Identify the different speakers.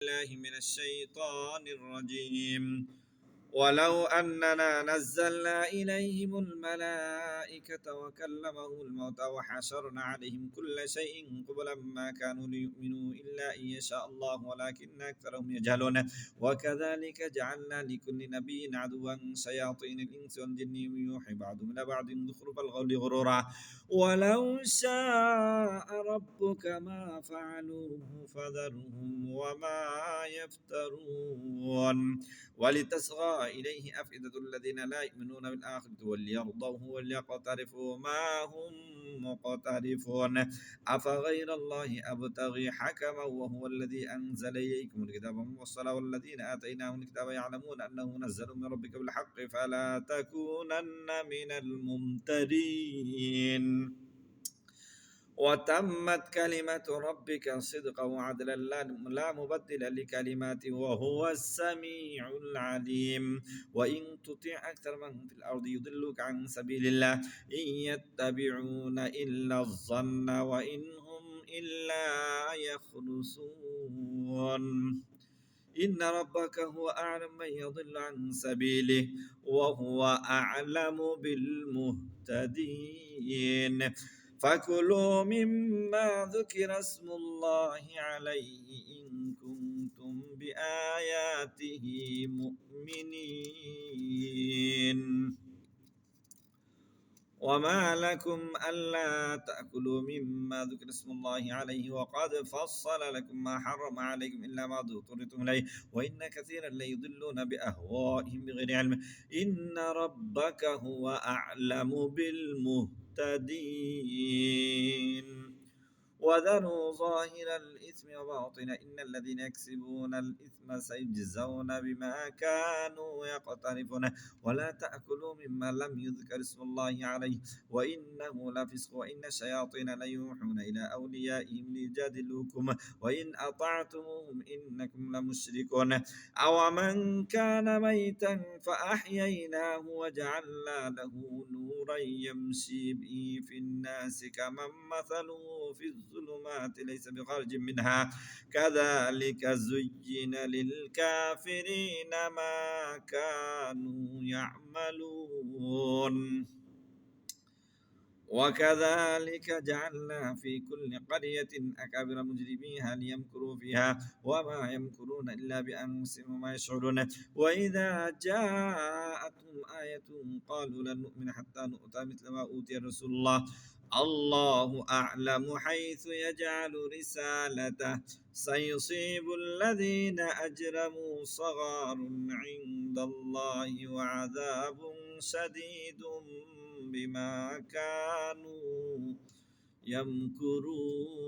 Speaker 1: الله من الشيطان الرجيم ولو أننا نزلنا إليهم الملائكة وكلمهم الموتى وحشرنا عليهم كل شيء قبلا ما كانوا ليؤمنوا إلا إن يشاء الله ولكن أكثرهم يجهلون وكذلك جعلنا لكل نبي عدوا شياطين الإنس والجن يوحي بعضهم إلى بعض زخرف القول غرورا ولو شاء ربك ما فعلوه فذرهم وما يفترون ولتصغى إليه أفئدة الذين لا يؤمنون بالآخرة وليرضوه وليقترفوا ما هم مقترفون أفغير الله أبتغي حكما وهو الذي أنزل إليكم الكتاب مفصلا والذين آتيناهم الكتاب يعلمون أنه منزل من ربك بالحق فلا تكونن من الممترين وتمت كلمة ربك صدقا وعدلا لا مبدل لكلماته وهو السميع العليم وإن تطع أكثر من في الأرض يضلوك عن سبيل الله إن يتبعون إلا الظن وإن هم إلا يخرصون إن ربك هو أعلم من يضل عن سبيله وهو أعلم بالمهتدين فكلوا مما ذكر اسم الله عليه إن كنتم بآياته مؤمنين وما لكم ألا تأكلوا مما ذكر اسم الله عليه وقد فصل لكم ما حرم عليكم إلا ما اضطررتم إليه وإن كثيرا ليضلون بأهوائهم بغير علم إن ربك هو أعلم بالمهتدين وذروا ظاهر الإثم وباطنه إن الذين يكسبون الإثم سيجزون بما كانوا يقترفون ولا تأكلوا مما لم يذكر اسم الله عليه وإنه لفسق وإن الشياطين ليوحون إلى أوليائهم ليجادلوكم وإن أطعتموهم إنكم لمشركون أو من كان ميتا فأحييناه وجعلنا له نورا يمشي به في الناس كمن مثله في الظلمات ليس بخارج منها كذلك زين للكافرين ما كانوا يعملون وكذلك جعلنا في كل قرية أكابر مجرميها ليمكروا فيها وما يمكرون إلا بأنفسهم وما يشعرون وإذا جاءتهم آية قالوا لن نؤمن حتى نؤتى مثل ما أوتي رسول الله أعلم حيث يجعل رسالته سيصيب الذين أجرموا صغار عند الله وعذاب شديد بما كانوا يمكرون